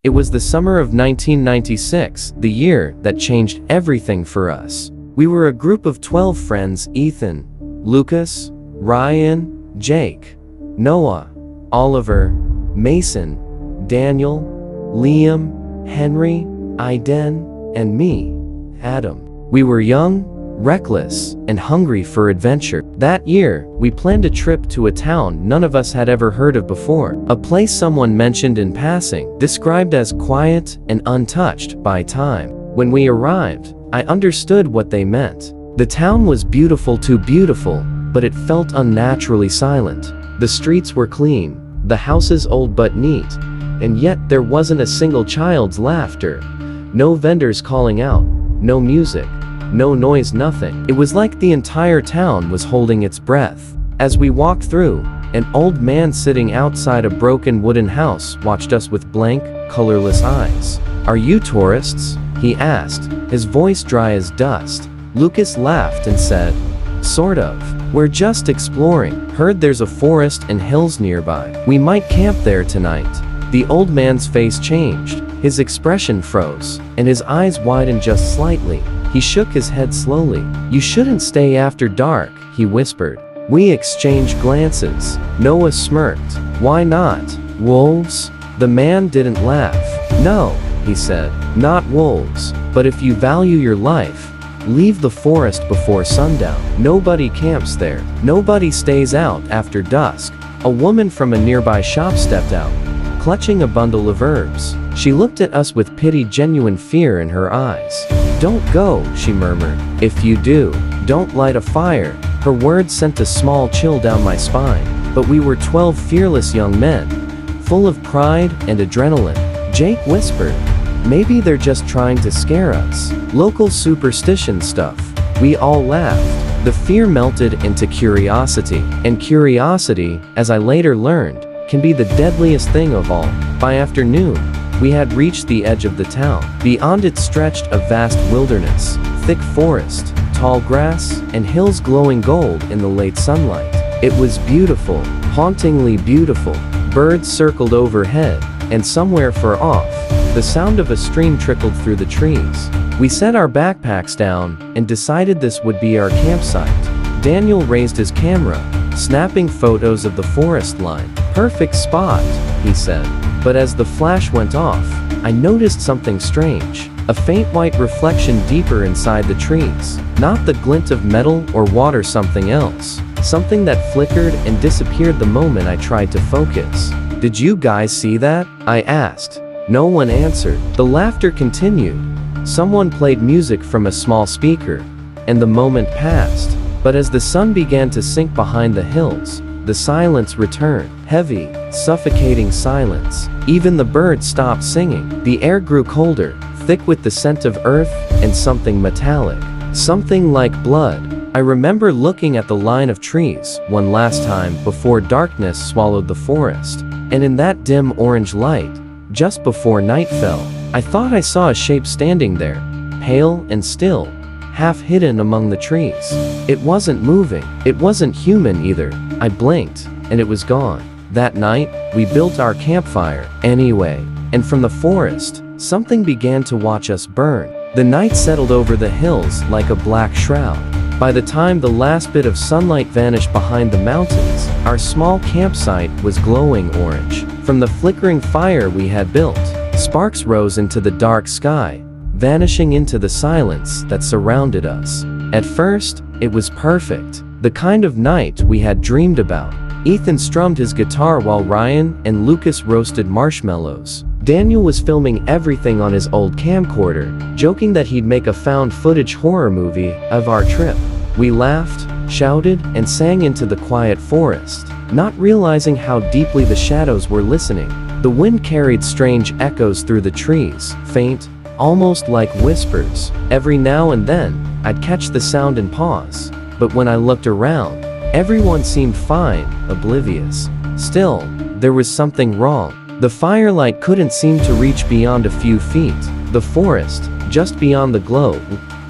It was the summer of 1996, the year that changed everything for us. We were a group of 12 friends: Ethan, Lucas, Ryan, Jake, Noah, Oliver, Mason, Daniel, Liam, Henry, Aiden, and me, Adam. We were young, reckless, and hungry for adventure. That year, we planned a trip to a town none of us had ever heard of before. A place someone mentioned in passing, described as quiet and untouched by time. When we arrived, I understood what they meant. The town was beautiful, too beautiful, but it felt unnaturally silent. The streets were clean, the houses old but neat, and yet there wasn't a single child's laughter. No vendors calling out, no music, no noise, nothing. It was like the entire town was holding its breath. As we walked through, an old man sitting outside a broken wooden house watched us with blank, colorless eyes. "Are you tourists?" he asked, his voice dry as dust. Lucas laughed and said, "Sort of. We're just exploring. Heard there's a forest and hills nearby. We might camp there tonight." The old man's face changed, his expression froze, and his eyes widened just slightly. He shook his head slowly. "You shouldn't stay after dark," he whispered. We exchanged glances. Noah smirked. "Why not? Wolves?" The man didn't laugh. "No," he said, "not wolves. But if you value your life, leave the forest before sundown. Nobody camps there. Nobody stays out after dusk." A woman from a nearby shop stepped out, clutching a bundle of herbs. She looked at us with pity, genuine fear in her eyes. "Don't go," she murmured. "If you do, don't light a fire." Her words sent a small chill down my spine. But we were 12 fearless young men, full of pride and adrenaline. Jake whispered, "Maybe they're just trying to scare us. Local superstition stuff." We all laughed. The fear melted into curiosity. And curiosity, as I later learned, can be the deadliest thing of all. By afternoon, we had reached the edge of the town. Beyond it stretched a vast wilderness, thick forest, tall grass, and hills glowing gold in the late sunlight. It was beautiful, hauntingly beautiful. Birds circled overhead, and somewhere far off, the sound of a stream trickled through the trees. We set our backpacks down and decided this would be our campsite. Daniel raised his camera, snapping photos of the forest line. "Perfect spot," he said. But as the flash went off, I noticed something strange. A faint white reflection deeper inside the trees. Not the glint of metal or water, something else. Something that flickered and disappeared the moment I tried to focus. "Did you guys see that?" I asked. No one answered. The laughter continued. Someone played music from a small speaker, and the moment passed. But as the sun began to sink behind the hills, the silence returned. Heavy, suffocating silence. Even the birds stopped singing. The air grew colder, thick with the scent of earth and something metallic. Something like blood. I remember looking at the line of trees one last time before darkness swallowed the forest. And in that dim orange light, just before night fell, I thought I saw a shape standing there, pale and still, half hidden among the trees. It wasn't moving. It wasn't human either. I blinked, and it was gone. That night, we built our campfire anyway, and from the forest, something began to watch us burn. The night settled over the hills like a black shroud. By the time the last bit of sunlight vanished behind the mountains, our small campsite was glowing orange. From the flickering fire we had built, sparks rose into the dark sky, vanishing into the silence that surrounded us. At first, it was perfect, the kind of night we had dreamed about. Ethan strummed his guitar while Ryan and Lucas roasted marshmallows. Daniel was filming everything on his old camcorder, joking that he'd make a found footage horror movie of our trip. We laughed, shouted, and sang into the quiet forest, not realizing how deeply the shadows were listening. The wind carried strange echoes through the trees, faint, almost like whispers. Every now and then, I'd catch the sound and pause. But when I looked around, everyone seemed fine, oblivious. Still, there was something wrong. The firelight couldn't seem to reach beyond a few feet. The forest, just beyond the glow,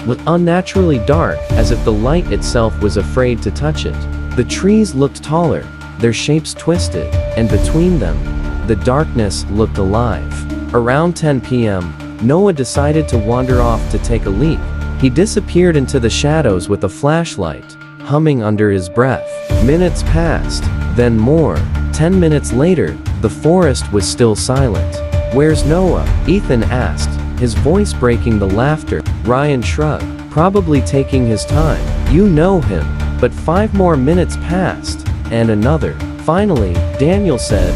was unnaturally dark, as if the light itself was afraid to touch it. The trees looked taller, their shapes twisted, and between them, the darkness looked alive. Around 10 p.m., Noah decided to wander off to take a leak. He disappeared into the shadows with a flashlight, humming under his breath. Minutes passed, then more. 10 minutes later, the forest was still silent. "Where's Noah?" Ethan asked, his voice breaking the laughter. Ryan shrugged, probably taking his time. "You know him." But 5 more minutes passed, and another. Finally, Daniel said,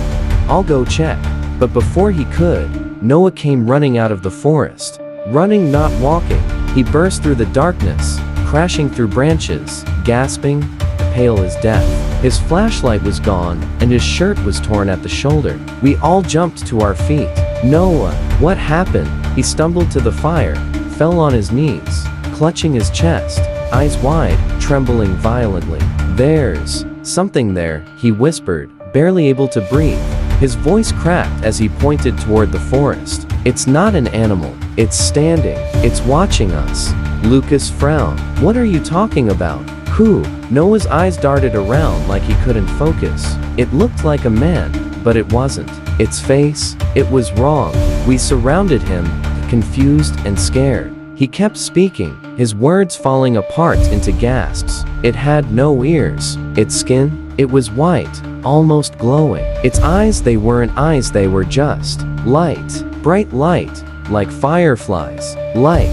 "I'll go check." But before he could, Noah came running out of the forest. Running, not walking, he burst through the darkness, crashing through branches, gasping, pale as death. His flashlight was gone, and his shirt was torn at the shoulder. We all jumped to our feet. "Noah, what happened?" He stumbled to the fire, fell on his knees, clutching his chest, eyes wide, trembling violently. "There's something there," he whispered, barely able to breathe. His voice cracked as he pointed toward the forest. "It's not an animal. It's standing. It's watching us." Lucas frowned. "What are you talking about? Who?" Noah's eyes darted around like he couldn't focus. It looked like a man, but it wasn't. Its face, it was wrong. We surrounded him, confused and scared. He kept speaking, his words falling apart into gasps. It had no ears. Its skin, it was white, almost glowing. Its eyes, they weren't eyes, they were just light, bright light, like fireflies. Like.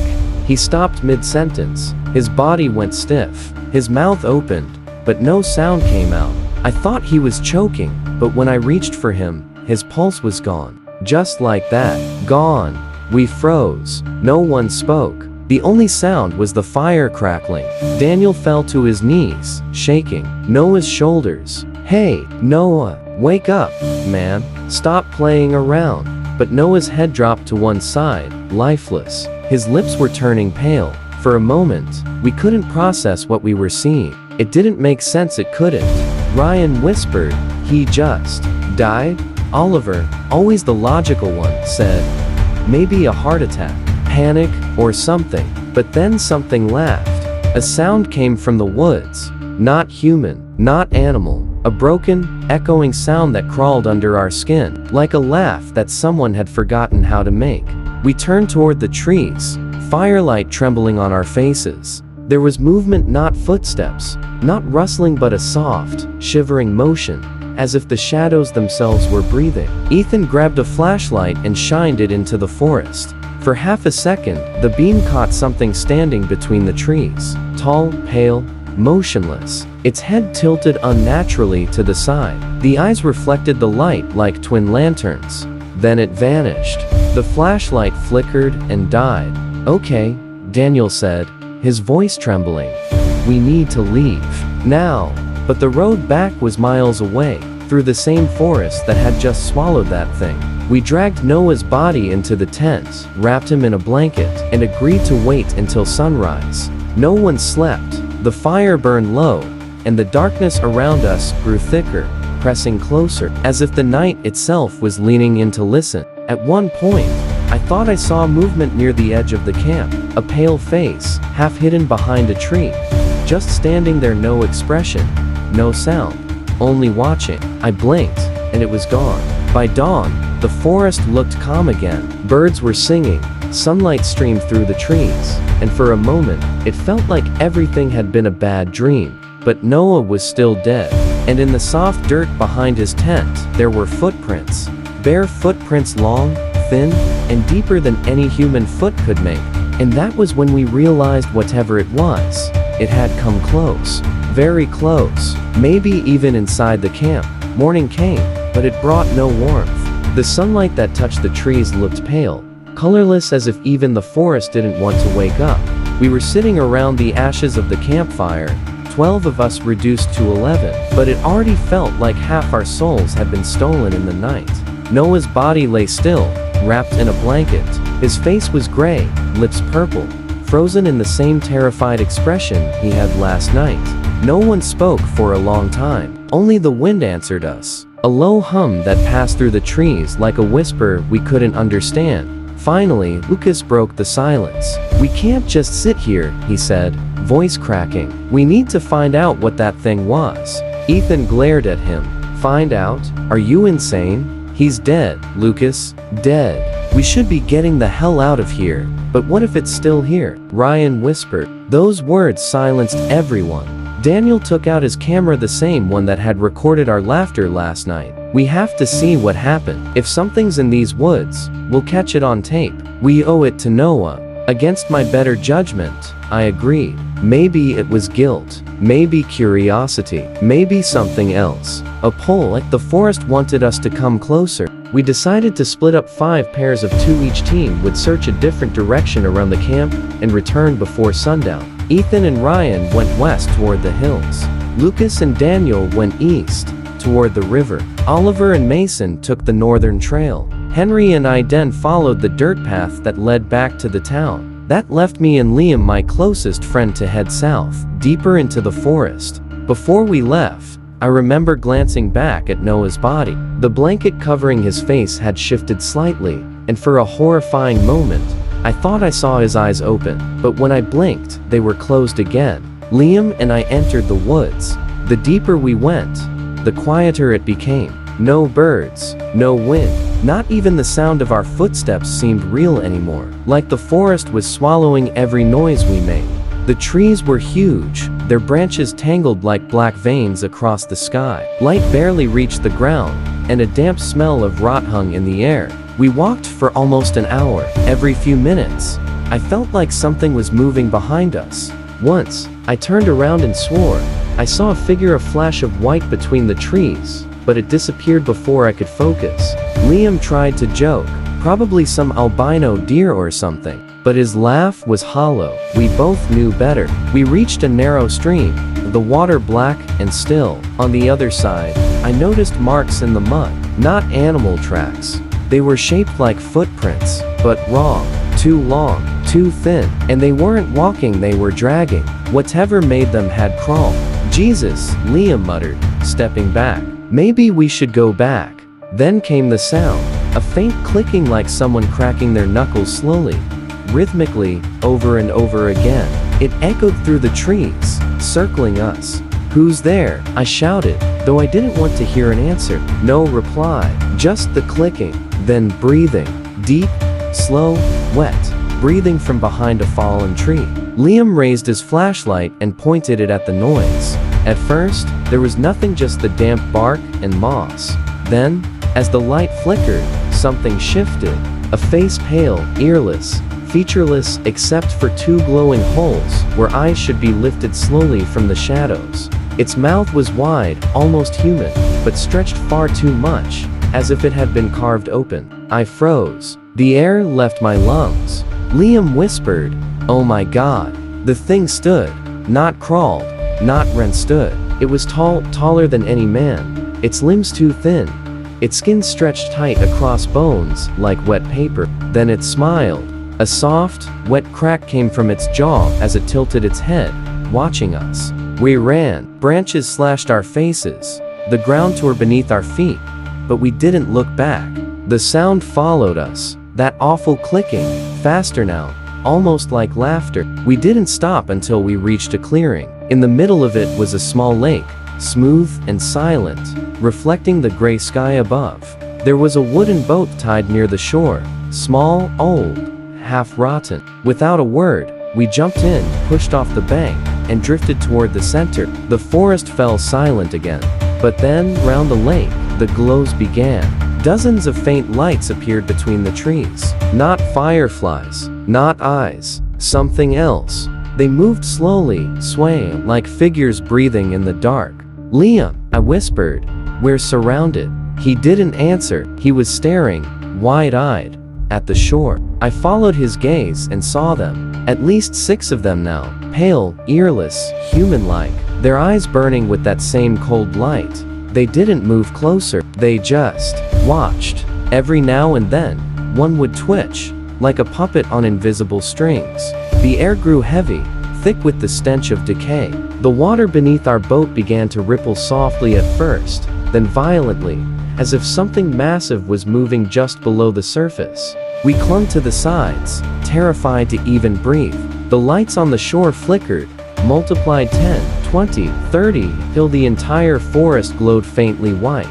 He stopped mid-sentence. His body went stiff. His mouth opened, but no sound came out. I thought he was choking, but when I reached for him, his pulse was gone. Just like that. Gone. We froze. No one spoke. The only sound was the fire crackling. Daniel fell to his knees, shaking Noah's shoulders. "Hey, Noah, wake up, man. Stop playing around." But Noah's head dropped to one side, lifeless. His lips were turning pale. For a moment, we couldn't process what we were seeing. It didn't make sense, it couldn't. Ryan whispered, "He just died?" Oliver, always the logical one, said, "Maybe a heart attack, panic, or something." But then something laughed. A sound came from the woods. Not human, not animal. A broken, echoing sound that crawled under our skin, like a laugh that someone had forgotten how to make. We turned toward the trees, firelight trembling on our faces. There was movement, not footsteps, not rustling, but a soft, shivering motion, as if the shadows themselves were breathing. Ethan grabbed a flashlight and shined it into the forest. For half a second, the beam caught something standing between the trees. Tall, pale, motionless. Its head tilted unnaturally to the side. The eyes reflected the light like twin lanterns. Then it vanished. The flashlight flickered and died. "Okay," Daniel said, his voice trembling. "We need to leave. Now." But the road back was miles away, through the same forest that had just swallowed that thing. We dragged Noah's body into the tent, wrapped him in a blanket, and agreed to wait until sunrise. No one slept. The fire burned low, and the darkness around us grew thicker, pressing closer, as if the night itself was leaning in to listen. At one point, I thought I saw movement near the edge of the camp, a pale face, half hidden behind a tree. Just standing there, no expression, no sound, only watching. I blinked, and it was gone. By dawn, the forest looked calm again. Birds were singing, sunlight streamed through the trees, and for a moment, it felt like everything had been a bad dream. But Noah was still dead, and in the soft dirt behind his tent, there were footprints. Bare footprints, long, thin, and deeper than any human foot could make. And that was when we realized whatever it was, it had come close. Very close. Maybe even inside the camp. Morning came, but it brought no warmth. The sunlight that touched the trees looked pale, colorless, as if even the forest didn't want to wake up. We were sitting around the ashes of the campfire, 12 of us reduced to 11, but it already felt like half our souls had been stolen in the night. Noah's body lay still, wrapped in a blanket. His face was gray, lips purple, frozen in the same terrified expression he had last night. No one spoke for a long time. Only the wind answered us. A low hum that passed through the trees like a whisper we couldn't understand. Finally, Lucas broke the silence. "We can't just sit here," he said, voice cracking. "We need to find out what that thing was." Ethan glared at him. "Find out? Are you insane? He's dead, Lucas. Dead." We should be getting the hell out of here. But what if it's still here? Ryan whispered. Those words silenced everyone. Daniel took out his camera, the same one that had recorded our laughter last night. We have to see what happened. If something's in these woods, we'll catch it on tape. We owe it to Noah. Against my better judgment, I agreed. Maybe it was guilt. Maybe curiosity. Maybe something else. A pull, like the forest wanted us to come closer. We decided to split up 5 pairs of 2 each. Team would search a different direction around the camp and return before sundown. Ethan and Ryan went west toward the hills. Lucas and Daniel went east toward the river. Oliver and Mason took the northern trail. Henry and I then followed the dirt path that led back to the town. That left me and Liam, my closest friend, to head south, deeper into the forest. Before we left, I remember glancing back at Noah's body. The blanket covering his face had shifted slightly, and for a horrifying moment, I thought I saw his eyes open, but when I blinked, they were closed again. Liam and I entered the woods. The deeper we went, the quieter it became. No birds, no wind, not even the sound of our footsteps seemed real anymore, like the forest was swallowing every noise we made. The trees were huge, their branches tangled like black veins across the sky. Light barely reached the ground, and a damp smell of rot hung in the air. We walked for almost an hour. Every few minutes, I felt like something was moving behind us. Once, I turned around and swore. I saw a figure, a flash of white between the trees, but it disappeared before I could focus. Liam tried to joke, probably some albino deer or something, but his laugh was hollow. We both knew better. We reached a narrow stream, the water black and still. On the other side, I noticed marks in the mud, not animal tracks. They were shaped like footprints, but wrong. Too long, too thin, and they weren't walking, they were dragging. Whatever made them had crawled. Jesus, Liam muttered, stepping back. Maybe we should go back. Then came the sound, a faint clicking like someone cracking their knuckles slowly, rhythmically, over and over again. It echoed through the trees, circling us. Who's there? I shouted, though I didn't want to hear an answer. No reply, just the clicking, then breathing. Deep, slow, wet, breathing from behind a fallen tree. Liam raised his flashlight and pointed it at the noise. At first, there was nothing, just the damp bark and moss. Then, as the light flickered, something shifted. A face, pale, earless, featureless except for 2 glowing holes where eyes should be lifted slowly from the shadows. Its mouth was wide, almost human, but stretched far too much, as if it had been carved open. I froze. The air left my lungs. Liam whispered, "Oh my God." The thing stood, not crawled, not ran, stood. It was tall, taller than any man, its limbs too thin, its skin stretched tight across bones like wet paper. Then it smiled. A soft, wet crack came from its jaw as it tilted its head, watching us. We ran. Branches slashed our faces. The ground tore beneath our feet, but we didn't look back. The sound followed us, that awful clicking, faster now, almost like laughter. We didn't stop until we reached a clearing. In the middle of it was a small lake, smooth and silent, reflecting the gray sky above. There was a wooden boat tied near the shore, small, old, half-rotten. Without a word, we jumped in, pushed off the bank, and drifted toward the center. The forest fell silent again. But then, round the lake, the glows began. Dozens of faint lights appeared between the trees. Not fireflies, not eyes, something else. They moved slowly, swaying like figures breathing in the dark. "Liam," I whispered, "we're surrounded." He didn't answer. He was staring, wide-eyed, at the shore. I followed his gaze and saw them. At least 6 of them now, pale, earless, human-like, their eyes burning with that same cold light. They didn't move closer. They just watched. Every now and then, one would twitch, like a puppet on invisible strings. The air grew heavy, thick with the stench of decay. The water beneath our boat began to ripple softly at first, then violently, as if something massive was moving just below the surface. We clung to the sides, terrified to even breathe. The lights on the shore flickered, multiplied 10, 20, 30, till the entire forest glowed faintly white.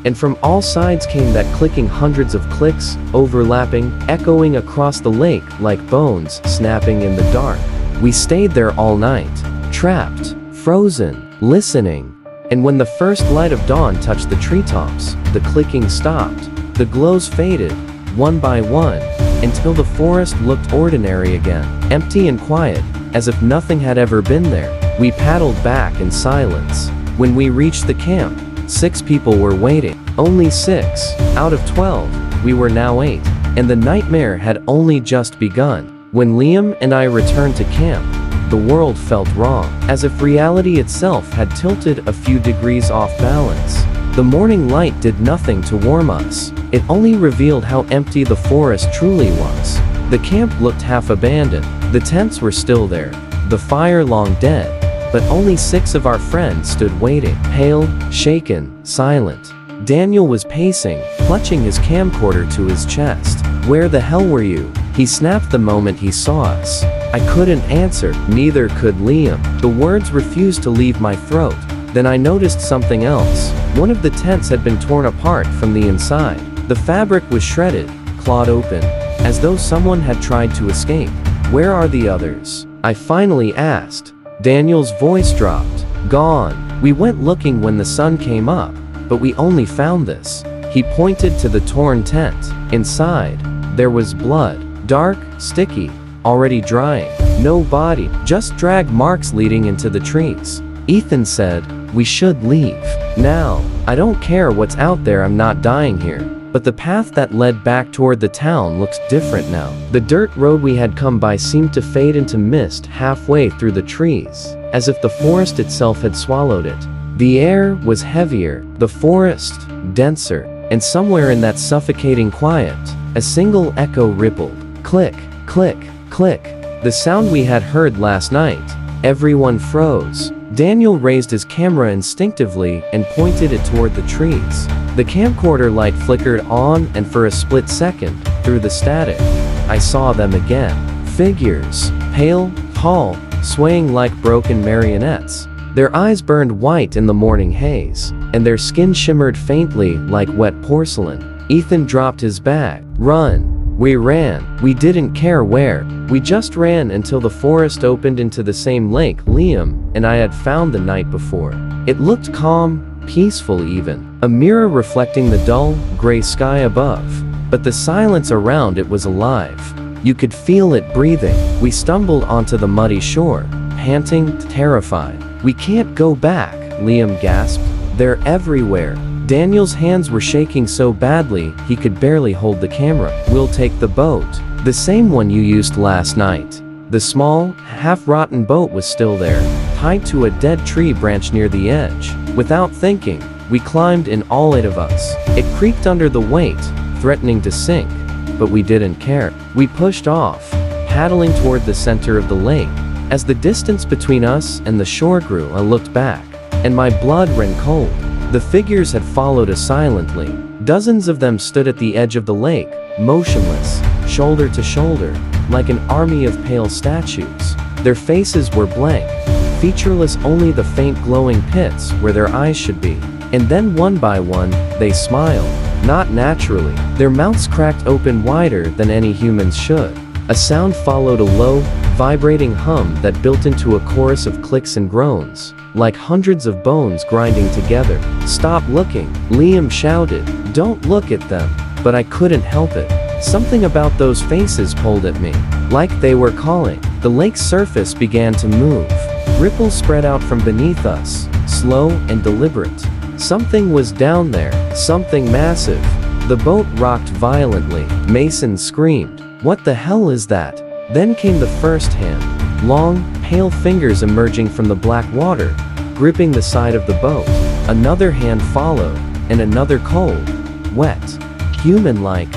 and from all sides came that clicking, hundreds of clicks, overlapping, echoing across the lake like bones snapping in the dark. We stayed there all night, trapped, frozen, listening. And when the first light of dawn touched the treetops, the clicking stopped, the glows faded, one by one, until the forest looked ordinary again, empty and quiet, as if nothing had ever been there. We paddled back in silence. When we reached the camp, 6 people were waiting. Only 6, out of 12, we were now 8, and the nightmare had only just begun. When Liam and I returned to camp, the world felt wrong, as if reality itself had tilted a few degrees off balance. The morning light did nothing to warm us. It only revealed how empty the forest truly was. The camp looked half abandoned. The tents were still there, the fire long dead, but only 6 of our friends stood waiting, pale, shaken, silent. Daniel was pacing, clutching his camcorder to his chest. "Where the hell were you?" he snapped the moment he saw us. I couldn't answer, neither could Liam. The words refused to leave my throat. Then I noticed something else. One of the tents had been torn apart from the inside. The fabric was shredded, clawed open, as though someone had tried to escape. "Where are the others?" I finally asked. Daniel's voice dropped. "Gone. We went looking when the sun came up, but we only found this." He pointed to the torn tent. Inside, there was blood, dark, sticky, already drying. No body, just drag marks leading into the trees. Ethan said, "We should leave now. I don't care what's out there, I'm not dying here." But the path that led back toward the town looked different now. The dirt road we had come by seemed to fade into mist halfway through the trees, as if the forest itself had swallowed it. The air was heavier, the forest denser, and somewhere in that suffocating quiet, a single echo rippled. Click, click, click. The sound we had heard last night. Everyone froze. Daniel raised his camera instinctively and pointed it toward the trees. The camcorder light flickered on, and for a split second, through the static, I saw them again. Figures, pale, tall, swaying like broken marionettes. Their eyes burned white in the morning haze, and their skin shimmered faintly like wet porcelain. Ethan dropped his bag. "Run." We ran. We didn't care where. We just ran until the forest opened into the same lake Liam and I had found the night before. It looked calm, peaceful even, a mirror reflecting the dull, gray sky above. But the silence around it was alive. You could feel it breathing. We stumbled onto the muddy shore, panting, terrified. "We can't go back," Liam gasped. "They're everywhere." Daniel's hands were shaking so badly he could barely hold the camera. "We'll take the boat. The same one you used last night." The small, half-rotten boat was still there, tied to a dead tree branch near the edge. Without thinking, we climbed in, all 8 of us. It creaked under the weight, threatening to sink, but we didn't care. We pushed off, paddling toward the center of the lake. As the distance between us and the shore grew, I looked back, and my blood ran cold. The figures had followed us silently. Dozens of them stood at the edge of the lake, motionless, shoulder to shoulder, like an army of pale statues. Their faces were blank, featureless, only the faint glowing pits where their eyes should be. And then one by one, they smiled. Not naturally. Their mouths cracked open wider than any humans should. A sound followed, a low, vibrating hum that built into a chorus of clicks and groans, like hundreds of bones grinding together. "Stop looking," Liam shouted. "Don't look at them." But I couldn't help it. Something about those faces pulled at me, like they were calling. The lake's surface began to move. Ripples spread out from beneath us, slow and deliberate. Something was down there, something massive. The boat rocked violently. Mason screamed, "What the hell is that?" Then came the first hand, long, pale fingers emerging from the black water, gripping the side of the boat. Another hand followed, and another, cold, wet, human-like,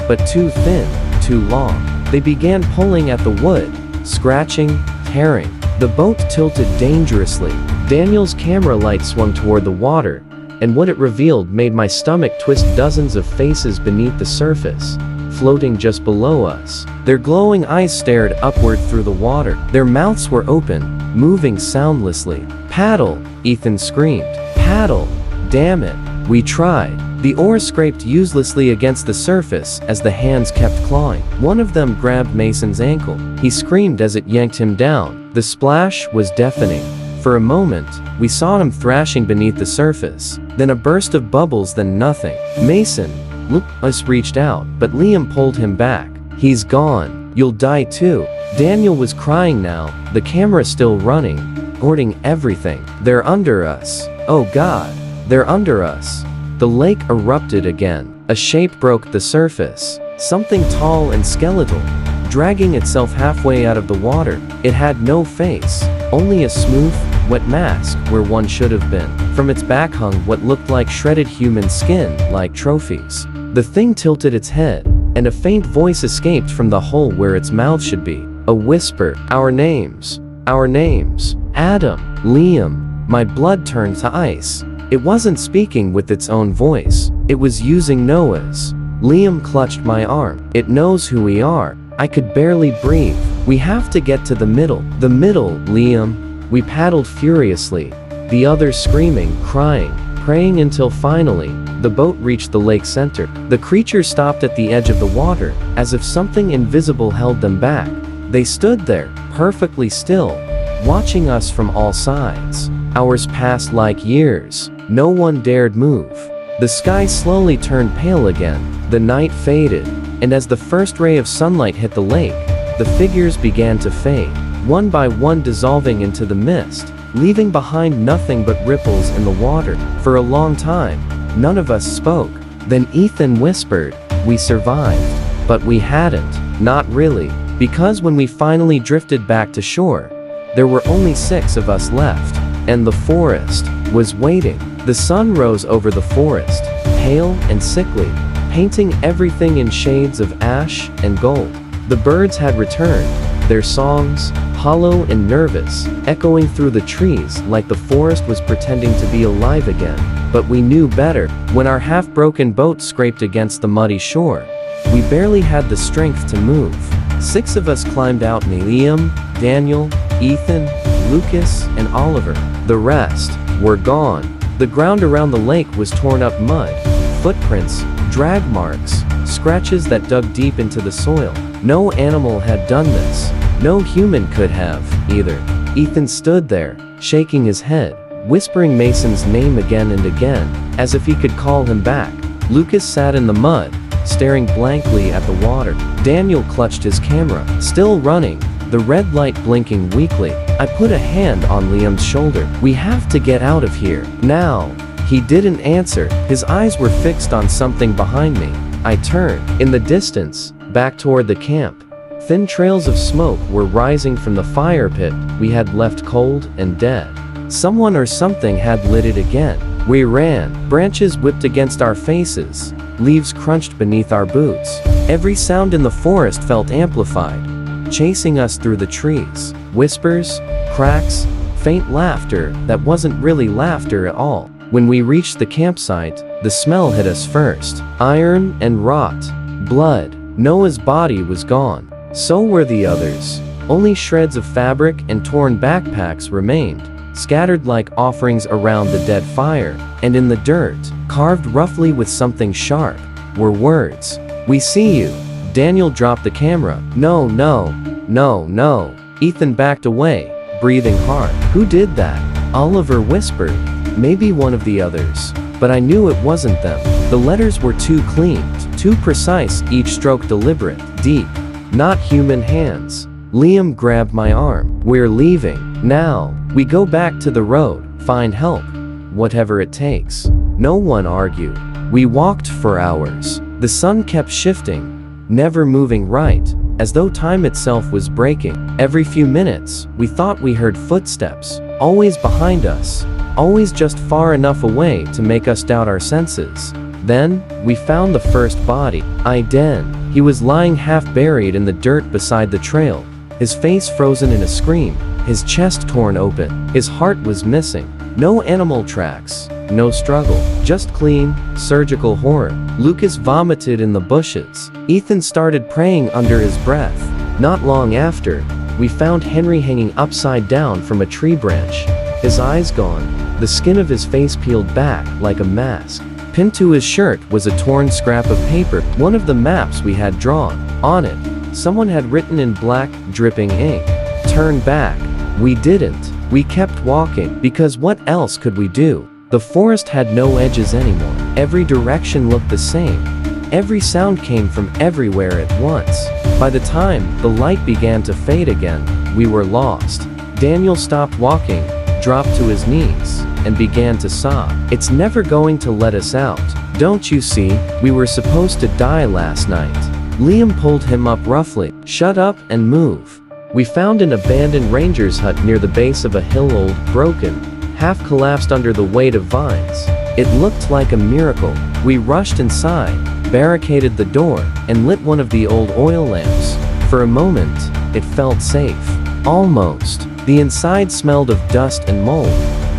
but too thin, too long. They began pulling at the wood, scratching, tearing. The boat tilted dangerously. Daniel's camera light swung toward the water, and what it revealed made my stomach twist. Dozens of faces beneath the surface, floating just below us. Their glowing eyes stared upward through the water. Their mouths were open, moving soundlessly. "Paddle!" Ethan screamed. "Paddle! Damn it!" We tried, The oars scraped uselessly against the surface as the hands kept clawing. One of them grabbed Mason's ankle. He screamed as it yanked him down. The splash was deafening. For a moment, we saw him thrashing beneath the surface. Then a burst of bubbles, then nothing. Mason, Lucas reached out, but Liam pulled him back. He's gone. You'll die too. Daniel was crying now, the camera still running, recording everything. They're under us. Oh God, they're under us. The lake erupted again. A shape broke the surface. Something tall and skeletal, dragging itself halfway out of the water. It had no face, only a smooth, wet mask where one should have been. From its back hung what looked like shredded human skin, like trophies. The thing tilted its head, and a faint voice escaped from the hole where its mouth should be. A whisper, our names, Adam, Liam. My blood turned to ice. It wasn't speaking with its own voice, it was using Noah's. Liam clutched my arm. It knows who we are. I could barely breathe. We have to get to the middle. The middle, Liam. We paddled furiously, the others screaming, crying, praying until finally, the boat reached the lake center. The creature stopped at the edge of the water, as if something invisible held them back. They stood there, perfectly still, watching us from all sides. Hours passed like years. No one dared move. The sky slowly turned pale again. The night faded, and as the first ray of sunlight hit the lake, the figures began to fade, one by one dissolving into the mist, leaving behind nothing but ripples in the water. For a long time, none of us spoke. Then Ethan whispered, "We survived." But we hadn't. Not really. Because when we finally drifted back to shore, there were only 6 of us left, and the forest was waiting. The sun rose over the forest, pale and sickly, painting everything in shades of ash and gold. The birds had returned, their songs, hollow and nervous, echoing through the trees like the forest was pretending to be alive again. But we knew better. When our half-broken boat scraped against the muddy shore, we barely had the strength to move. 6 of us climbed out: me, Liam, Daniel, Ethan, Lucas, and Oliver. The rest were gone. The ground around the lake was torn up mud, footprints, drag marks, scratches that dug deep into the soil. No animal had done this. No human could have, either. Ethan stood there, shaking his head, whispering Mason's name again and again, as if he could call him back. Lucas sat in the mud, staring blankly at the water. Daniel clutched his camera, still running, the red light blinking weakly. I put a hand on Liam's shoulder. "We have to get out of here, now." He didn't answer. His eyes were fixed on something behind me. I turned. In the distance, back toward the camp, thin trails of smoke were rising from the fire pit we had left cold and dead. Someone or something had lit it again. We ran. Branches whipped against our faces. Leaves crunched beneath our boots. Every sound in the forest felt amplified, chasing us through the trees. Whispers, cracks, faint laughter that wasn't really laughter at all. When we reached the campsite, the smell hit us first. Iron and rot. Blood. Noah's body was gone. So were the others. Only shreds of fabric and torn backpacks remained, scattered like offerings around the dead fire. And in the dirt, carved roughly with something sharp, were words. "We see you." Daniel dropped the camera. "No, no, no, no." Ethan backed away, breathing hard. "Who did that?" Oliver whispered. "Maybe one of the others." But I knew it wasn't them. The letters were too clean, too precise, each stroke deliberate, deep. Not human hands. Liam grabbed my arm. "We're leaving. Now. We go back to the road, find help. Whatever it takes." No one argued. We walked for hours. The sun kept shifting, never moving right, as though time itself was breaking. Every few minutes, we thought we heard footsteps, always behind us, always just far enough away to make us doubt our senses. Then, we found the first body. Aiden. He was lying half buried in the dirt beside the trail, his face frozen in a scream, his chest torn open. His heart was missing. No animal tracks, no struggle, just clean, surgical horror. Lucas vomited in the bushes. Ethan started praying under his breath. Not long after, we found Henry hanging upside down from a tree branch, his eyes gone, the skin of his face peeled back like a mask. Pinned to his shirt was a torn scrap of paper, one of the maps we had drawn. On it, someone had written in black, dripping ink, "Turn back." We didn't. We kept walking, because what else could we do? The forest had no edges anymore. Every direction looked the same. Every sound came from everywhere at once. By the time the light began to fade again, we were lost. Daniel stopped walking, dropped to his knees, and began to sob. "It's never going to let us out. Don't you see? We were supposed to die last night." Liam pulled him up roughly. "Shut up and move." We found an abandoned ranger's hut near the base of a hill, old, broken, half collapsed under the weight of vines. It looked like a miracle. We rushed inside, barricaded the door, and lit one of the old oil lamps. For a moment, it felt safe. Almost. The inside smelled of dust and mold,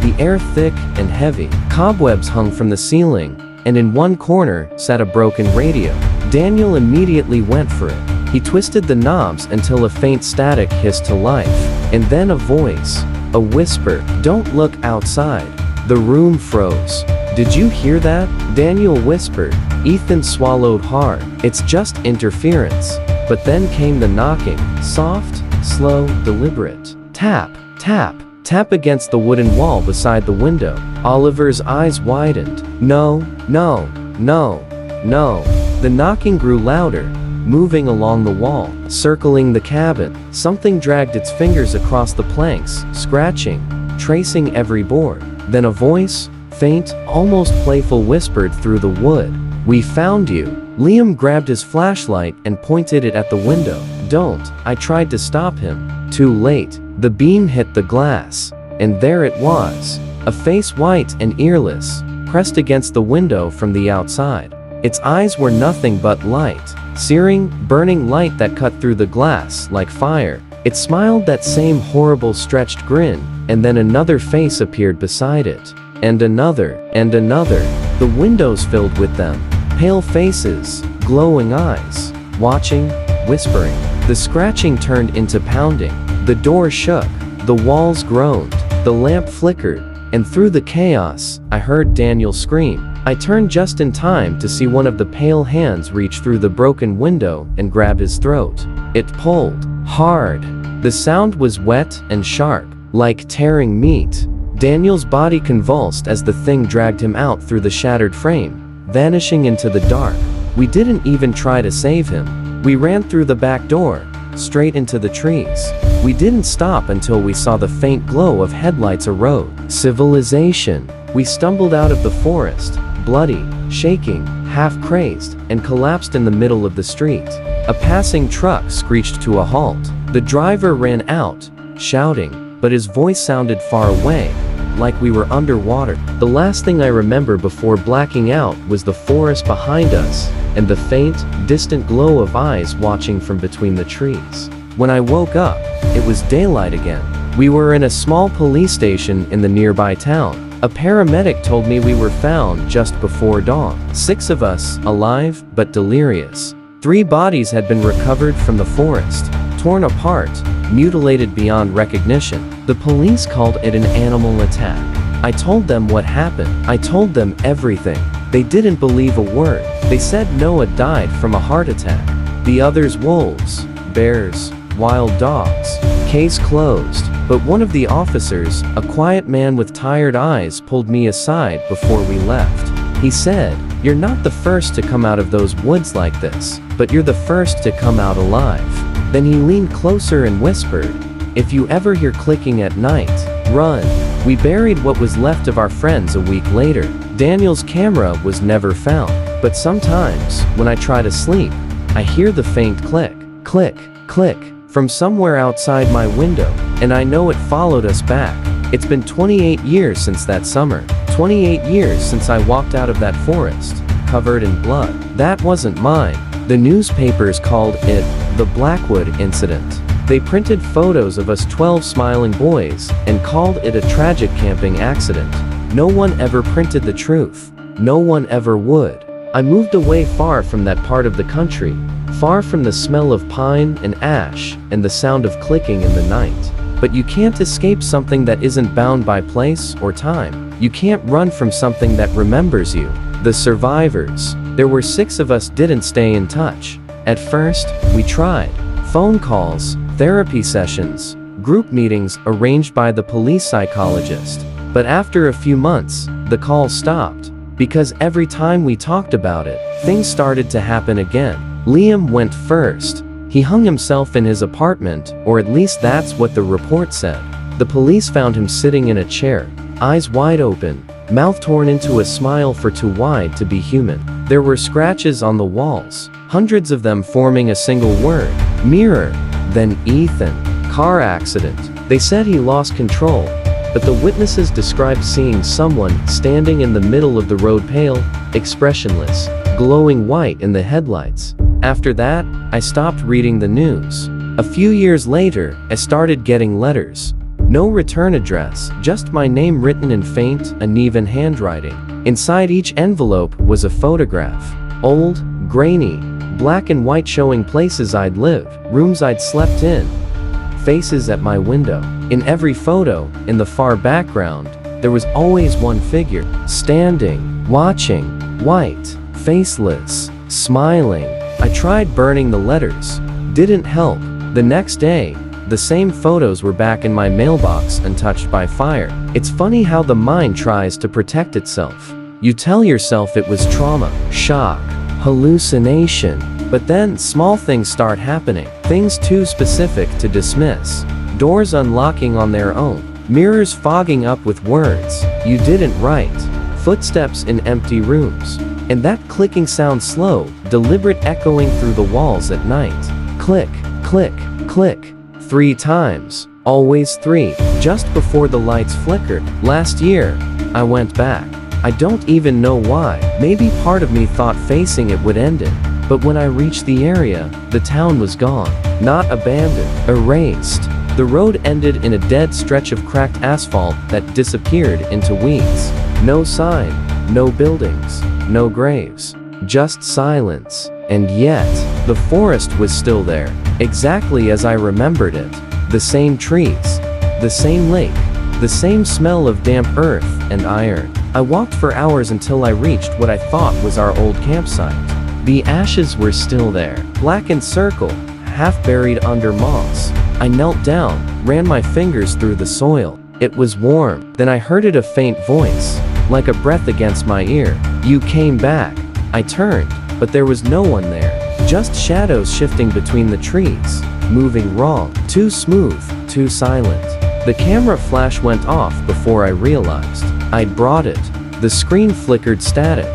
the air thick and heavy. Cobwebs hung from the ceiling, and in one corner sat a broken radio. Daniel immediately went for it. He twisted the knobs until a faint static hissed to life. And then a voice. A whisper. "Don't look outside." The room froze. "Did you hear that?" Daniel whispered. Ethan swallowed hard. "It's just interference." But then came the knocking. Soft, slow, deliberate. Tap, tap, tap against the wooden wall beside the window. Oliver's eyes widened. "No, no, no, no." The knocking grew louder, moving along the wall, circling the cabin. Something dragged its fingers across the planks, scratching, tracing every board. Then a voice, faint, almost playful, whispered through the wood. "We found you." Liam grabbed his flashlight and pointed it at the window. "Don't." I tried to stop him. Too late. The beam hit the glass. And there it was. A face white and earless, pressed against the window from the outside. Its eyes were nothing but light. Searing, burning light that cut through the glass like fire. It smiled that same horrible stretched grin, and then another face appeared beside it. And another, and another. The windows filled with them. Pale faces, glowing eyes, watching, whispering. The scratching turned into pounding. The door shook, the walls groaned, the lamp flickered, and through the chaos, I heard Daniel scream. I turned just in time to see one of the pale hands reach through the broken window and grab his throat. It pulled hard. The sound was wet and sharp, like tearing meat. Daniel's body convulsed as the thing dragged him out through the shattered frame, vanishing into the dark. We didn't even try to save him. We ran through the back door, straight into the trees. We didn't stop until we saw the faint glow of headlights erode. Civilization. We stumbled out of the forest, bloody, shaking, half crazed, and collapsed in the middle of the street. A passing truck screeched to a halt. The driver ran out, shouting, but his voice sounded far away, like we were underwater. The last thing I remember before blacking out was the forest behind us, and the faint, distant glow of eyes watching from between the trees. When I woke up, it was daylight again. We were in a small police station in the nearby town. A paramedic told me we were found just before dawn. 6 of us, alive but delirious. 3 bodies had been recovered from the forest, torn apart, mutilated beyond recognition. The police called it an animal attack. I told them what happened. I told them everything. They didn't believe a word. They said Noah died from a heart attack. The others wolves, bears, wild dogs. Case closed. But one of the officers, a quiet man with tired eyes, pulled me aside before we left. He said, "You're not the first to come out of those woods like this, but you're the first to come out alive." Then he leaned closer and whispered, "If you ever hear clicking at night, run." We buried what was left of our friends a week later. Daniel's camera was never found, but sometimes, when I try to sleep, I hear the faint click, click, click, from somewhere outside my window, and I know it followed us back. It's been 28 years since that summer. 28 years since I walked out of that forest, covered in blood. That wasn't mine. The newspapers called it the Blackwood Incident. They printed photos of us 12 smiling boys and called it a tragic camping accident. No one ever printed the truth. No one ever would. I moved away far from that part of the country, far from the smell of pine and ash and the sound of clicking in the night. But you can't escape something that isn't bound by place or time. You can't run from something that remembers you. The survivors. There were 6 of us didn't stay in touch. At first, we tried. Phone calls, therapy sessions, group meetings arranged by the police psychologist. But after a few months, the calls stopped. Because every time we talked about it, things started to happen again. Liam went first. He hung himself in his apartment, or at least that's what the report said. The police found him sitting in a chair, eyes wide open, mouth torn into a smile for too wide to be human. There were scratches on the walls, hundreds of them forming a single word, mirror. Then Ethan, car accident. They said he lost control, but the witnesses described seeing someone standing in the middle of the road, pale, expressionless, glowing white in the headlights. After that, I stopped reading the news. A few years later, I started getting letters. No return address, just my name written in faint, uneven handwriting. Inside each envelope was a photograph. Old, grainy, black and white, showing places I'd lived, rooms I'd slept in, faces at my window. In every photo, in the far background, there was always one figure, standing, watching, white, faceless, smiling. I tried burning the letters. Didn't help. The next day, the same photos were back in my mailbox, untouched by fire. It's funny how the mind tries to protect itself. You tell yourself it was trauma, shock, hallucination. But then, small things start happening. Things too specific to dismiss. Doors unlocking on their own. Mirrors fogging up with words you didn't write. Footsteps in empty rooms. And that clicking sound, slow, deliberate, echoing through the walls at night. Click, click, click. 3 times. Always 3. Just before the lights flickered. Last year, I went back. I don't even know why. Maybe part of me thought facing it would end it. But when I reached the area, the town was gone. Not abandoned. Erased. The road ended in a dead stretch of cracked asphalt that disappeared into weeds. No sign. No buildings. No graves. Just silence. And yet, the forest was still there, exactly as I remembered it. The same trees. The same lake. The same smell of damp earth and iron. I walked for hours until I reached what I thought was our old campsite. The ashes were still there, blackened circle, half buried under moss. I knelt down, ran my fingers through the soil. It was warm. Then I heard a faint voice, like a breath against my ear. You came back. I turned, but there was no one there. Just shadows shifting between the trees, moving wrong, too smooth, too silent. The camera flash went off before I realized I'd brought it. The screen flickered static.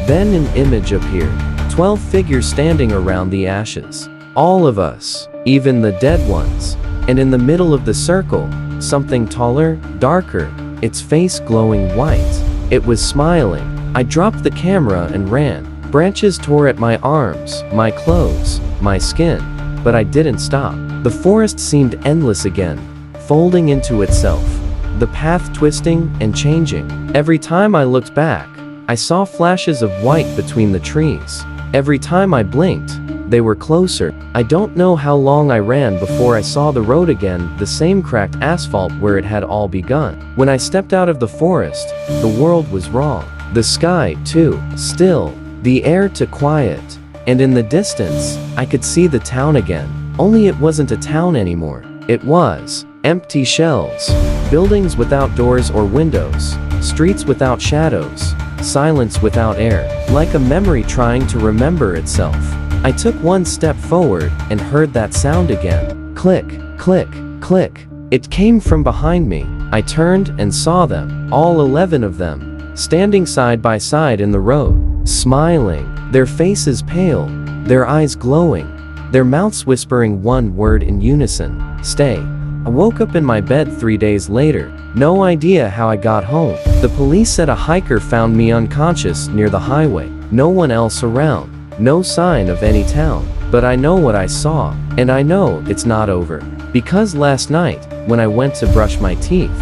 Then an image appeared. 12 figures standing around the ashes. All of us, even the dead ones. And in the middle of the circle, something taller, darker, its face glowing white. It was smiling. I dropped the camera and ran. Branches tore at my arms, my clothes, my skin. But I didn't stop. The forest seemed endless again, folding into itself. The path twisting and changing. Every time I looked back, I saw flashes of white between the trees. Every time I blinked, they were closer. I don't know how long I ran before I saw the road again, the same cracked asphalt where it had all begun. When I stepped out of the forest, the world was wrong. The sky, too, still. The air too quiet. And in the distance, I could see the town again. Only it wasn't a town anymore. It was empty shells. Buildings without doors or windows. Streets without shadows. Silence without air. Like a memory trying to remember itself. I took one step forward and heard that sound again. Click, click, click. It came from behind me. I turned and saw them, all 11 of them, standing side by side in the road, smiling, their faces pale, their eyes glowing, their mouths whispering one word in unison, stay. I woke up in my bed 3 days later. No idea how I got home. The police said a hiker found me unconscious near the highway. No one else around. No sign of any town. But I know what I saw. And I know it's not over. Because last night, when I went to brush my teeth,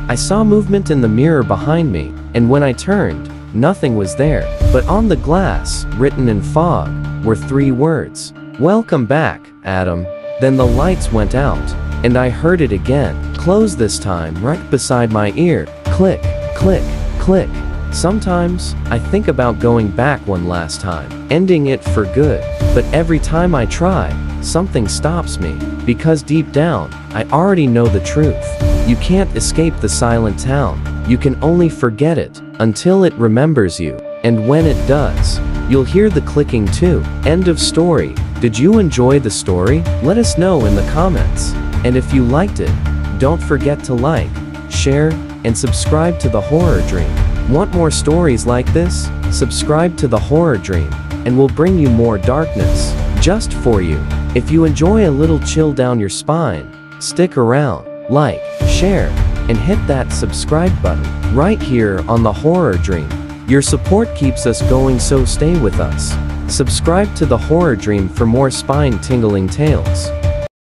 I saw movement in the mirror behind me. And when I turned, nothing was there. But on the glass, written in fog, were 3 words. Welcome back, Adam. Then the lights went out. And I heard it again, close this time right beside my ear. Click, click, click. Sometimes, I think about going back one last time, ending it for good, but every time I try, something stops me, because deep down, I already know the truth. You can't escape the silent town, you can only forget it, until it remembers you, and when it does, you'll hear the clicking too. End of story. Did you enjoy the story? Let us know in the comments. And if you liked it, don't forget to like, share, and subscribe to The Horror Dream. Want more stories like this? Subscribe to The Horror Dream, and we'll bring you more darkness, just for you. If you enjoy a little chill down your spine, stick around, like, share, and hit that subscribe button, right here on The Horror Dream. Your support keeps us going, so stay with us. Subscribe to The Horror Dream for more spine-tingling tales.